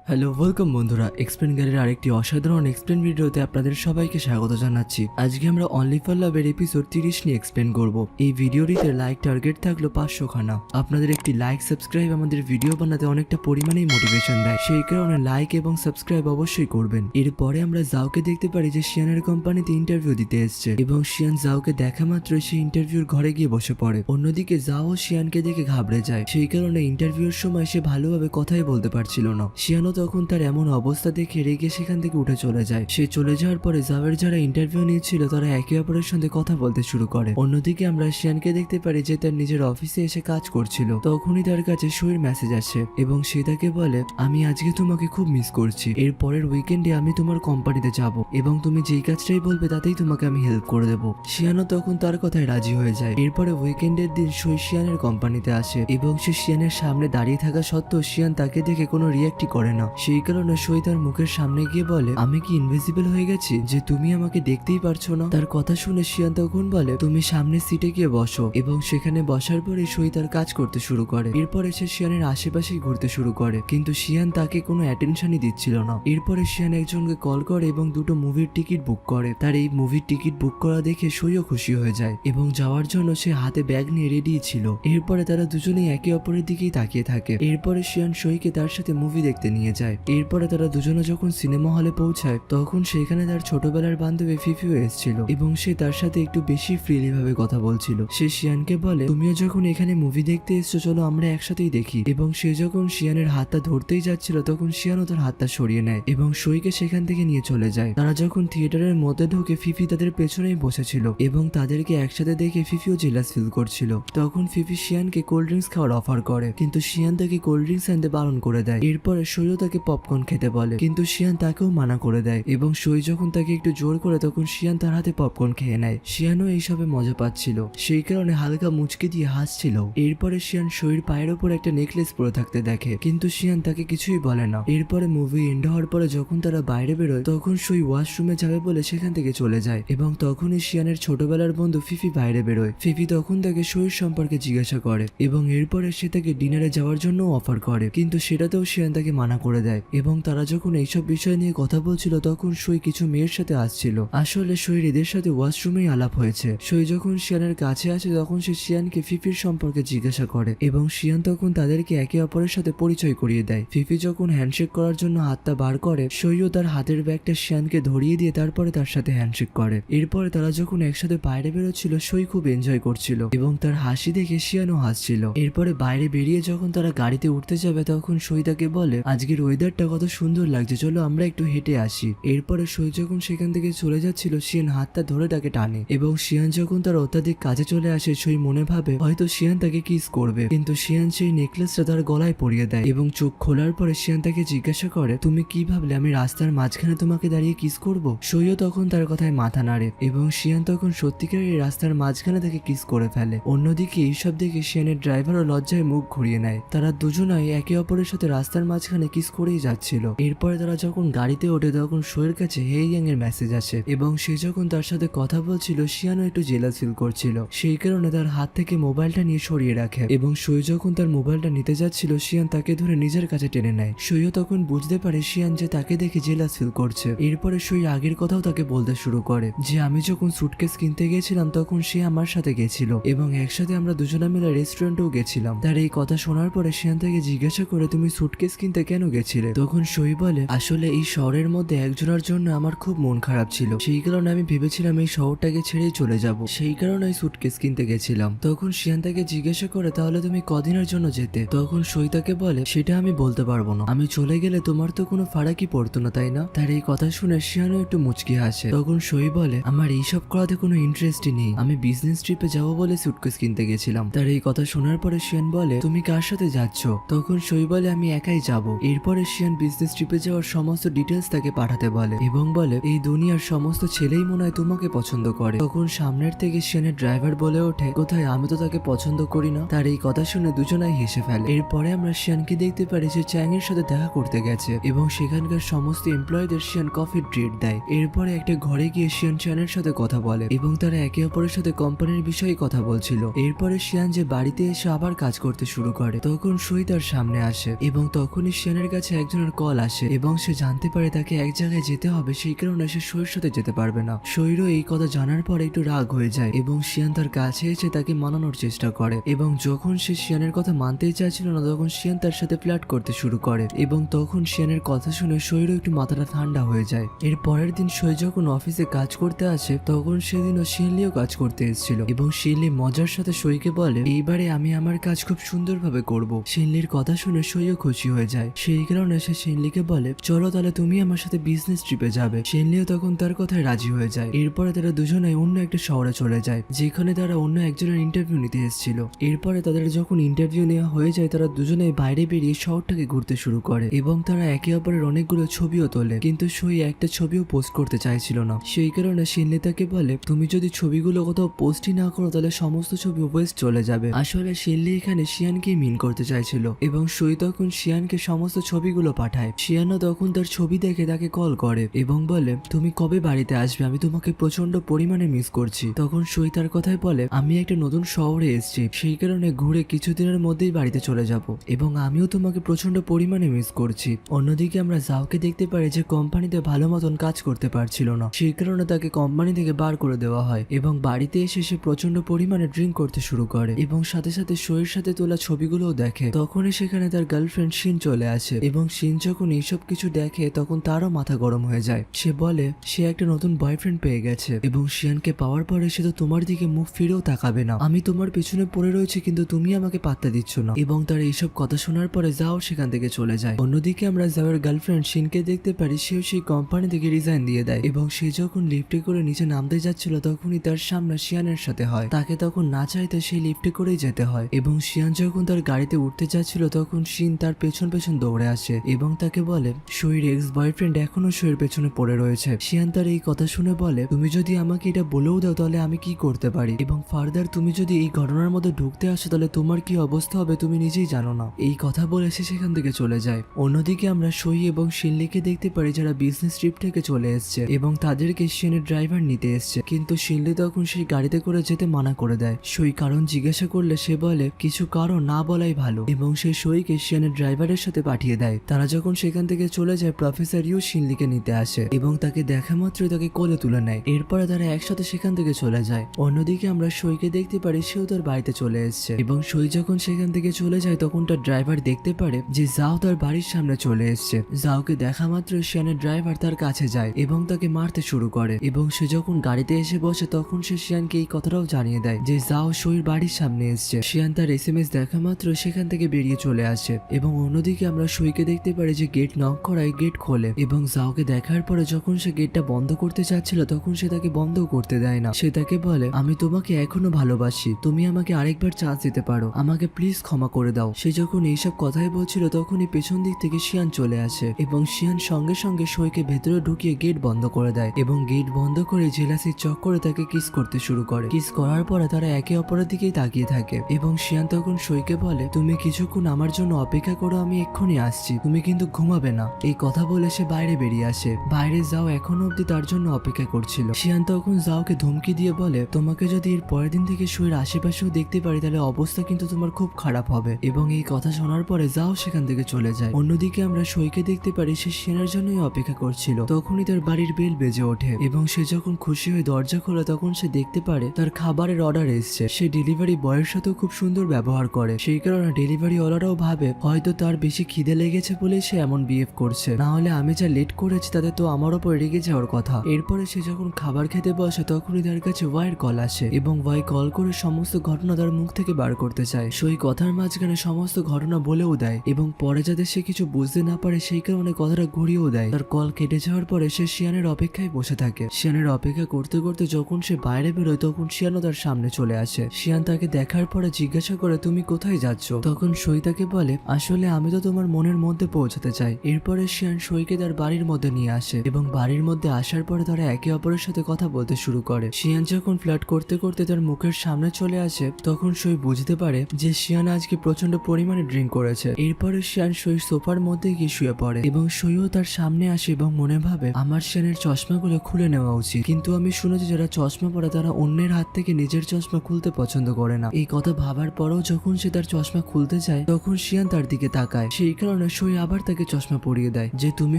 Hello welcome বন্ধুরা, explain গ্যালারির আরেকটি অসাধারণ এক্সপ্লেন ভিডিওতে আপনাদের সবাইকে স্বাগত জানাচ্ছি। আজকে আমরা অনলি ফর লাভের এপিসোড 30 নিয়ে এক্সপ্লেন করব। এই ভিডিওটিতে লাইক টার্গেট থাকলো 500 খানা। আপনাদের একটি লাইক সাবস্ক্রাইব আমাদের ভিডিও বানাতে অনেকটা পরিমাণেই মোটিভেশন দেয়, সেই কারণে লাইক এবং সাবস্ক্রাইব অবশ্যই করবেন। এরপরে আমরা জাওকে দেখতে পারি যে শিয়ানের কোম্পানিতে ইন্টারভিউ দিতে এসছে এবং শিয়ান জাওকে দেখা মাত্রই সেই ইন্টারভিউর ঘরে গিয়ে বসে পড়ে। অন্যদিকে জাও শিয়ানকে দেখে ঘাবড়ে যায়, সেই কারণে ইন্টারভিউর সময় সে ভালোভাবে কথাই বলতে পারছিল না। শিয়ানও তখন তার এমন অবস্থা দেখে রেগে সেখান থেকে উঠে চলে যায়। সে চলে যাওয়ার পরে জাওয়ের যারা ইন্টারভিউ নিচ্ছিল তারা একে অপরের সাথে কথা বলতে শুরু করে। অন্যদিকে আমরা শিয়ানকে দেখতে পারি যে তার নিজের অফিসে এসে কাজ করছিল। তখনই তার কাছে সইয়ের মেসেজ আসে এবং সে তাকে বলে, আমি আজকে তোমাকে খুব মিস করছি। এর পরের উইকেন্ডে আমি তোমার কোম্পানিতে যাব এবং তুমি যেই কাজটাই বলবে তাতেই তোমাকে আমি হেল্প করে দেবো। শিয়ানও তখন তার কথায় রাজি হয়ে যায়। এরপরে উইকেন্ডের দিন সই শিয়ানের কোম্পানিতে আসে এবং সে শিয়ানের সামনে দাঁড়িয়ে থাকা সত্ত্বেও শিয়ান তাকে দেখে কোনো রিয়াক্টই করে না। সেই কারণে সই তার মুখের সামনে গিয়ে বলে, আমি কি ইনভিজিবল হয়ে গেছি যে তুমি আমাকে দেখতেই পারছো না? তার কথা শুনে শিয়ান তখন বলে, তুমি সামনের সিটে গিয়ে বসো এবং সেখানে বসার পরে সই তার কাজ করতে শুরু করে। এরপরে সে শিয়ানের আশেপাশেই ঘুরতে শুরু করে, কিন্তু শিয়ান তাকে কোনো অ্যাটেনশনই দিচ্ছিল না। এরপরে শিয়ান একজনকে কল করে এবং দুটো মুভির টিকিট বুক করে। তার এই মুভির টিকিট বুক করা দেখে সইও খুশি হয়ে যায় এবং যাওয়ার জন্য সে হাতে ব্যাগ নিয়ে রেডি ছিল। এরপরে তারা দুজনেই একে অপরের দিকেই তাকিয়ে থাকে। এরপরে শিয়ান সইকে তার সাথে মুভি দেখতে নিয়ে যায়। এরপরে তারা দুজনে যখন সিনেমা হলে পৌঁছায় তখন সেখানে তার ছোটবেলার বান্ধবী ফিফিও এসেছিল এবং সে তার সাথে একটু বেশি ফ্রিলি ভাবে কথা বলছিল। সে শিয়ানকে বলে, তুমিও যখন এখানে মুভি দেখতে এসছো চলো আমরা একসাথেই দেখি। এবং সে যখন শিয়ানের হাতটা ধরতেই যাচ্ছিল তখন শিয়ানও তার হাতটা সরিয়ে নেয় এবং সইকে সেখান থেকে নিয়ে চলে যায়। তারা যখন থিয়েটারের মধ্যে ঢুকে ফিফি তাদের পেছনেই বসেছিল এবং তাদেরকে একসাথে দেখে ফিফিও জেলাস ফিল করছিল। তখন ফিফি শিয়ানকে কোল্ড ড্রিঙ্কস খাওয়ার অফার করে, কিন্তু শিয়ান তাকে কোল্ড ড্রিঙ্কস আনতে বারণ করে দেয়। এরপরে সইও তাকে পপকর্ন খেতে বলে, কিন্তু শিয়ান তাকেও মানা করে দেয় এবং সই যখন তাকে একটু জোর করে তখন শিয়ান তার হাতে পপকর্ন খেয়ে নেয়। শিয়ানও এইসবে মজা পাচ্ছিল, সেই কারণে হালকা মুচকি দিয়ে হাসছিল। এরপরে শিয়ান সইয়ের পায়ের ওপর একটা নেকলেস পরে থাকতে দেখে, কিন্তু শিয়ান তাকে কিছুই বলে না। এরপরে মুভি এন্ড হওয়ার পরে যখন তারা বাইরে বেরোয় তখন সই ওয়াশরুমে যাবে বলে সেখান থেকে চলে যায় এবং তখনই শিয়ানের ছোটবেলার বন্ধু ফিফি বাইরে বেরোয়। ফিফি তখন তাকে সইয়ের সম্পর্কে জিজ্ঞাসা করে এবং এরপরে সে তাকে ডিনারে যাওয়ার জন্য অফার করে, কিন্তু সেটাতেও শিয়ান তাকে মানা করে দেয়। এবং তারা যখন এইসব বিষয় নিয়ে কথা বলছিল তখন সই কিছু মেয়ের সাথে আসছিল। আসলে সইর এদের সাথে ওয়াশরুমেই আলাপ হয়েছে। সই যখন শিয়ানের কাছে আসে তখন সে শিয়ানকে ফিফির সম্পর্কে জিজ্ঞাসা করে এবং শিয়ান তখন তাদেরকে একে অপরের সাথে পরিচয় করিয়ে দেয়। ফিফি যখন হ্যান্ডশেক করার জন্য হাতটা বার করে সইও তার হাতের ব্যাগটা শিয়ানকে ধরিয়ে দিয়ে তারপরে তার সাথে হ্যান্ডশেক করে। এরপরে তারা যখন একসাথে বাইরে বেরোচ্ছিল সই খুব এনজয় করছিল এবং তার হাসি দেখে শিয়ানও হাসছিল। এরপরে বাইরে বেরিয়ে যখন তারা গাড়িতে উঠতে যাবে তখন সই তাকে বলে, আজকের ওয়েদারটা কত সুন্দর লাগছে, চলো আমরা একটু হেঁটে আসি। এরপরে সই যখন সেখান থেকে চলে যাচ্ছিল শিয়ান হাতটা ধরে তাকে টানে এবং শিয়ান যখন তার অত্যাধিক কাজে চলে আসে সই মনে ভাবে হয়তো শিয়ান তাকে কিস করবে, কিন্তু শিয়ান সেই নেকলেসটা তার গলায় পরিয়ে দেয় এবং চোখ খোলার পরে শিয়ান তাকে জিজ্ঞাসা করে, তুমি কি ভাবলে আমি রাস্তার মাঝখানে তোমাকে দাঁড়িয়ে কিস করব? সইও তখন তার কথায় মাথা নাড়ে এবং শিয়ান তখন সত্যিকার এই রাস্তার মাঝখানে তাকে কিস করে ফেলে। অন্যদিকে এইসব দেখে শিয়ানের ড্রাইভারও লজ্জায় মুখ ঘুরিয়ে নেয়। তারা দুজনাই একে অপরের সাথে রাস্তার মাঝখানে কিস করেই যাচ্ছিল। এরপরে তারা যখন গাড়িতে ওঠে তখন সইয়ের কাছে হে ইয়াং এর মেসেজ আসে এবং সে যখন তার সাথে কথা বলছিল শিয়ানও একটু জেলাস ফিল করছিল, সেই কারণে তার হাত থেকে মোবাইলটা নিয়ে সরিয়ে রাখে এবং সই যখন তার মোবাইলটা নিতে যাচ্ছিল শিয়ান তাকে ধরে নিজের কাছে টেনে নেয়। সইও তখন বুঝতে পারে শিয়ান যে তাকে দেখে জেলাস ফিল করছে। এরপরে সই আগের কথাও তাকে বলতে শুরু করে যে আমি যখন সুটকেস কিনতে গেছিলাম তখন সে আমার সাথে গেছিল এবং একসাথে আমরা দুজনে মিলে রেস্টুরেন্টেও গেছিলাম। তার এই কথা শোনার পরে শিয়ান তাকে জিজ্ঞাসা করে, তুমি সুটকেস কিনতে কেন গেছিলে? তখন সই বলে, আসলে এই শহরের মধ্যে একজনের জন্য আমার খুব মন খারাপ ছিল, সেই কারণে আমি ভেবেছিলাম এই শহরটাকে ছেড়েই চলে যাব, সেই কারণে সুটকেস কিনতে গেছিলাম। তখন শিয়ান তাকে জিজ্ঞাসা করে, তাহলে তুমি কদিনের জন্য যেতে? তখন সই তাকে বলে, সেটা আমি বলতে পারবো না, আমি চলে গেলে তোমার তো কোনো ফারাকই পড়তো না, তাই না? তার এই কথা শুনে শিয়ানও একটু মুচকি হাসে। তখন সই বলে, আমার এইসব করাতে কোনো ইন্টারেস্টই নেই, আমি বিজনেস ট্রিপে যাবো বলে সুটকেস কিনতে গেছিলাম। তার এই কথা শোনার পরে শিয়ান বলে, তুমি কার সাথে যাচ্ছ? তখন সই বলে, আমি একাই যাব। এরপরে শিয়ান বিজনেস ট্রিপে যাওয়ার সমস্ত ডিটেলস তাকে পাঠাতে বলে এবং বলে, এই দুনিয়ার সমস্ত ছেলেই মনে হয় তোমাকে পছন্দ করে। তখন সামনের থেকে শিয়ানের ড্রাইভার বলে ওঠে, কোথায়, আমি তো তাকে পছন্দ করি না। তার এই কথা শুনে দুজনাই হেসে ফেলে। এরপরে আমরা শিয়ানকে দেখতে পারি সে চ্যাং এর সাথে দেখা করতে গেছে এবং সেখানকার সমস্ত এমপ্লয়ীদের শিয়ান কফি ট্রিট দেয়। এরপরে একটা ঘরে গিয়ে শিয়ান চ্যানের সাথে কথা বলে এবং তারা একে অপরের সাথে কোম্পানির বিষয়ে কথা বলছিল। এরপরে শিয়ান যে বাড়িতে এসে আবার কাজ করতে শুরু করে তখন সই তার সামনে আসে এবং তখনই শিয়ানের কাছে একজনের কল আসে এবং সে জানতে পারে তাকে এক জায়গায় যেতে হবে, সেই কারণে সে সইয়ের সাথে যেতে পারবে না। সইরও এই কথা জানার পর একটু রাগ হয়ে যায় এবং শিয়ান তার কাছে এসে তাকে মানানোর চেষ্টা করে এবং যখন সে শিয়ানের কথা মানতেই চাইছিল না তখন শিয়ান তার সাথে ফ্লার্ট করতে শুরু করে এবং তখন শিয়ানের কথা শুনে সইরও একটু মাথাটা ঠান্ডা হয়ে যায়। এর পরের দিন সই যখন অফিসে কাজ করতে আসে তখন সেদিনও শিনলিও কাজ করতে এসেছিল এবং শিনলি মজার সাথে সইকে বলে এইবারে আমি আমার কাজ খুব সুন্দরভাবে করব। শিনলির কথা শুনে সইও খুশি হয়ে যায়, সেই কারণে সে শিনলিকে বলে চলো তাহলে তুমি আমার সাথে বিজনেস ট্রিপে যাবে। শিনলিও তখন তার কথায় রাজি হয়ে যায়। এরপরে তারা দুজনে অন্য একটা শহরে চলে যায় যেখানে তারা অন্য একজনের ইন্টারভিউ নিতে এসেছিল। এরপরে তাদের যখন ইন্টারভিউ নেওয়া হয়ে যায় তারা দুজনে বাইরে বেরিয়ে শহরটাকে ঘুরতে শুরু করে এবং তারা একে অপরের অনেকগুলো ছবিও তোলে, কিন্তু সই একটা ছবিও পোস্ট করতে চাইছিল না। সেই কারণে শিনলি তাকে বলে তুমি যদি ছবিগুলো কোথাও পোস্টই না করো তাহলে সমস্ত ছবি ওয়েস্ট চলে যাবে। আসলে শিনলি এখানে শিয়ানকে মিন করতে চাইছিল এবং সই তখন শিয়ানকে সমস্ত ছবিগুলো পাঠায়। শিয়ানও তখন তার ছবি দেখে তাকে কল করে এবং বলে তুমি কবে বাড়িতে আসবে, আমি তোমাকে প্রচন্ড পরিমাণে মিস করছি। তখন সই তার কথায় বলে আমি একটা নতুন শহরে এসেছি, সেই কারণে ঘুরে কিছুদিনের মধ্যেই বাড়িতে চলে যাব এবং আমিও তোমাকে প্রচন্ড পরিমাণে মিস করছি। অন্যদিকে আমরা জাওকে দেখতে পারি যে কোম্পানিতে ভালো মতন কাজ করতে পারছিল না, সেই কারণে তাকে কোম্পানি থেকে বার করে দেওয়া হয় এবং বাড়িতে এসে সে প্রচন্ড পরিমাণে ড্রিঙ্ক করতে শুরু করে এবং সাথে সাথে সইয়ের সাথে তোলা ছবিগুলোও দেখে। তখনই সেখানে তার গার্লফ্রেন্ড শিন চলে আসে এবং শিন যখন এইসব কিছু দেখে তখন তারও মাথা গরম হয়ে যায়। সে বলে সে একটা নতুন বয়ফ্রেন্ড পেয়ে গেছে এবং শিয়ানকে পাওয়ার পরে সে তো তোমার দিকে মুখ ফিরেও তাকাবে না, আমি তোমার পেছনে পড়ে রয়েছে কিন্তু তুমি আমাকে পাত্তা দিচ্ছ না। এবং তার এইসব কথা শোনার পরে জাও সেখান থেকে চলে যায়। অন্যদিকে আমরা জাওয়ের গার্লফ্রেন্ড শিনকে দেখতে পারি সেও সেই কোম্পানি থেকে রিজাইন দিয়ে দেয় এবং সে যখন লিফটে করে নিচে নামতে যাচ্ছিল তখনই তার সামনে শিয়ানের সাথে হয়। তাকে তখন না চাইতে সেই লিফটে করেই যেতে হয় এবং শিয়ান যখন তার গাড়িতে উঠতে যাচ্ছিল তখন শিন তার পেছন পেছন দৌড়ে আসে এবং তাকে বলে সইর এক্স বয়ফ্রেন্ড এখনো সইয়ের পেছনে পড়ে রয়েছে। শিয়ান তার এই কথা শুনে বলে তুমি যদি আমাকে এটা বলেও দাও তাহলে আমি কি করতে পারি এবং ফার্দার তুমি যদি এই ঘটনার মধ্যে ঢুকতে আসো তাহলে তোমার কি অবস্থা হবে তুমি নিজেই জানো না। এই কথা বলে সে সেখান থেকে চলে যায়। অন্যদিকে আমরা সই এবং শিনলিকে দেখতে পারি যারা বিজনেস ট্রিপ থেকে চলে এসছে এবং তাদেরকে শিনের ড্রাইভার নিতে এসছে, কিন্তু শিনলি তখন সেই গাড়িতে করে যেতে মানা করে দেয়। সই কারণ জিজ্ঞাসা করলে সে বলে কিছু কারণ না বলাই ভালো এবং সে সইকে শিয়ানের ড্রাইভারের সাথে পাঠিয়ে দেয়। তারা যখন সেখান থেকে চলে যায় প্রফেসর ইউ শিনলিকে নিতে আসে এবং তাকে দেখা মাত্রই তাকে কোলে তুলে নেয়। এরপরে তারা একসাথে সেখান থেকে চলে যায়। অন্যদিকে আমরা সইকে দেখতে পারি সেও তার বাড়িতে চলে এসছে এবং সই যখন সেখান থেকে চলে যায় তখন তার ড্রাইভার দেখতে পারে যে জাও তার বাড়ির সামনে চলে এসছে। জাওকে দেখা মাত্র শিয়ানের ড্রাইভার তার কাছে যায় এবং তাকে মারতে শুরু করে এবং সে যখন গাড়িতে এসে বসে তখন সে শিয়ানকে এই কথাটাও জানিয়ে দেয় যে জাও সইর বাড়ির সামনে এসছে। শিয়ান তার এসএমএস দেখা মাত্র সেখান থেকে বেরিয়ে চলে আসে এবং অন্যদিকে আমরা সইকে দেখতে পারি যে গেট নক করায় গেট খোলে এবং জাওকে দেখার পরে যখন সে গেটটা বন্ধ করতে চাচ্ছিল তখন সে তাকে বন্ধ করতে দেয় না। সে তাকে বলে আমি তোমাকে এখনো ভালোবাসি, তুমি আমাকে আরেকবার চান্স দিতে পারো, আমাকে প্লিজ ক্ষমা করে দাও। সে যখন এইসব কথাই বলছিল তখনই পেছন দিক থেকে শিয়ান চলে আসে এবং শিয়ান সঙ্গে সঙ্গে সইকে ভেতরে ঢুকিয়ে গেট বন্ধ করে দেয় এবং গেট বন্ধ করে জেলাসির চক্করে তাকে কিস করতে শুরু করে। কিস করার পরে তারা একে অপরের দিকেই তাকিয়ে থাকে এবং শিয়ান তখন সইকে বলে তুমি কিছুক্ষণ আমার জন্য অপেক্ষা করো, আমি এক্ষুনি আসছি, তুমি কিন্তু ঘুমাবে না। এই কথা বলে সে বাইরে বেরিয়ে আসে। বাইরে যাও এখনো অব্দি তার জন্য অপেক্ষা করছিল। শিয়ান তখন জাওকে ধমকি দিয়ে বলে তোমাকে যদি এর পরের দিন থেকে সইয়ের আশেপাশেও দেখতে পারি তাহলে অবস্থা কিন্তু তোমার খুব খারাপ হবে এবং এই কথা শোনার পরে যাও সেখান থেকে চলে যায়। অন্যদিকে আমরা সইকে দেখতে পারি সে শিয়ানের জন্যই অপেক্ষা করছিল। তখনই তার বাড়ির বেল বেজে ওঠে এবং সে যখন খুশি হয়ে দরজা খোলে তখন সে দেখতে পারে তার খাবারের অর্ডার এসছে। সে ডেলিভারি বয়ের সাথেও খুব সুন্দর ব্যবহার করে, সেই কারণে ডেলিভারি ওয়ালারাও ভাবে হয়তো তার বেশি খিদে লেগেছে বলে সে এমন বিহেভ করছে, না হলে আমি যা লেট করেছি তাতে তো আমার ওপর রেগে যাওয়ার কথা। এরপরে সে যখন খাবার খেতে বসে তখনই তার কাছে ওয়াইয়ের কল আসে এবং ওয়াই কল করে সমস্ত ঘটনা তার মুখ থেকে বার করতে চায়। সই কথার মাঝখানে সমস্ত ঘটনা বলেও দেয় এবং পরে যাতে সে কিছু বুঝতে না পারে সেই কারণে কথাটা ঘুরিয়েও দেয়। তার কল কেটে যাওয়ার পরে সে শিয়ানের অপেক্ষায় বসে থাকে। শিয়ানের অপেক্ষা করতে করতে যখন সে বাইরে বেরোয় তখন শিয়ানও তার সামনে চলে আসে। শিয়ান তাকে দেখার পরে জিজ্ঞাসা করে তুমি কোথায় যাচ্ছ? তখন সই তাকে বলে আসলে আমি তো তোমার মনের মধ্যে পৌঁছাতে চাই। এরপরে শিয়ান সইকে তার বাড়ির মধ্যে নিয়ে আসে এবং বাড়ির মধ্যে আসার পরে তারা একে অপরের সাথে কথা বলতে শুরু করে। শিয়ান যখন ফ্লার্ট করতে করতে তার মুখের সামনে চলে আসে তখন সই বুঝতে পারে যে শিয়ান আজকে প্রচন্ড পরিমাণে ড্রিঙ্ক করেছে। এরপরে শিয়ান সই সোফার মধ্যে গিয়ে শুয়ে পড়ে এবং সইও তার সামনে আসে এবং মনে ভাবে আমার শিয়ানের চশমাগুলো খুলে নেওয়া উচিত, কিন্তু আমি শুনেছি যারা চশমা পরে তারা অন্যের হাত থেকে নিজের চশমা খুলতে পছন্দ করে না। এই কথা ভাবার পরেও যখন সে তার চশমা খুলতে চায় তখন শিয়ান তার দিকে তাকায়, সেই কারণে পরে সই আবার তাকে চশমা পরিয়ে দেয় যে তুমি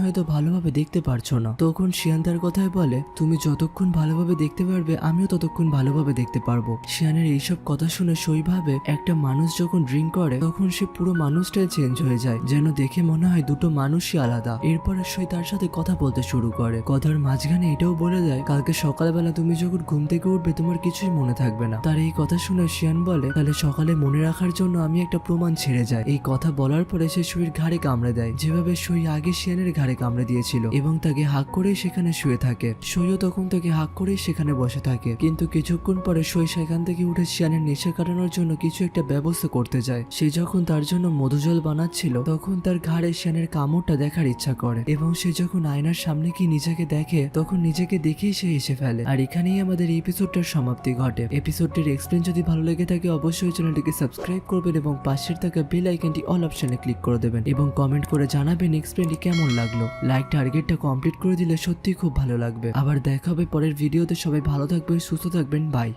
হয়তো ভালোভাবে দেখতে পারছো না। তখন শিয়ান তার কথায় বলে তুমি যতক্ষণ ভালোভাবে দেখতে পারবে আমিও ততক্ষণ ভালোভাবে দেখতে পারবো। শিয়ানের এইসব কথা শুনে সই ভাবে একটা মানুষ যখন ড্রিঙ্ক করে তখন সে পুরো মানুষটাই চেঞ্জ হয়ে যায়, যেন দেখে মনে হয় দুটো মানুষই আলাদা। এরপরে সই তার সাথে কথা বলতে শুরু করে, কথার মাঝখানে এটাও বলে দেয় কালকে সকালবেলা তুমি যখন ঘুম থেকে উঠবে তোমার কিছুই মনে থাকবে না। তার এই কথা শুনে শিয়ান বলে তাহলে সকালে মনে রাখার জন্য আমি একটা প্রমাণ ছেড়ে যাই। এই কথা বলার পরে সে সইয়ের ঘাড়ে কামড়ে দেয়, যেভাবে সই আগে শিয়ানের ঘাড়ে কামড়ে দিয়েছিল, এবং তাকে হাক করেই সেখানে শুয়ে থাকে। সইও তখন তাকে হাক করেই সেখানে বসে থাকে। কিন্তু কিছুক্ষণ পরে সই সেখান থেকে উঠে শিয়ানের নেশা কাটানোর জন্য কিছু একটা ব্যবস্থা করতে যায়। সে যখন তার জন্য মধুজল বানাচ্ছিল তখন তার ঘাড়ে শিয়ানের কামড়টা দেখার ইচ্ছা করে, এবং সে যখন আয়নার সামনে কি নিজেকে দেখে তখন নিজেকে দেখেই সে হেসে ফেলে। আর এখানেই আমাদের এই এপিসোডটার সমাপ্তি ঘটে। এপিসোডটির এক্সপ্লেন যদি ভালো লেগে থাকে অবশ্যই চ্যানেলটিকে সাবস্ক্রাইব করবেন এবং পাশের থাকা বেল আইকনটি অল অপশনে ক্লিক করে দেবেন এবং কমেন্ট করে জানাবেন এক্সপ্লেনটি কেমন লাগলো। লাইক টার্গেটটা কমপ্লিট করে দিলে সত্যি খুব ভালো লাগবে। আবার দেখা হবে পরের ভিডিওতে। সবাই ভালো থাকবেন, সুস্থ থাকবেন, বাই।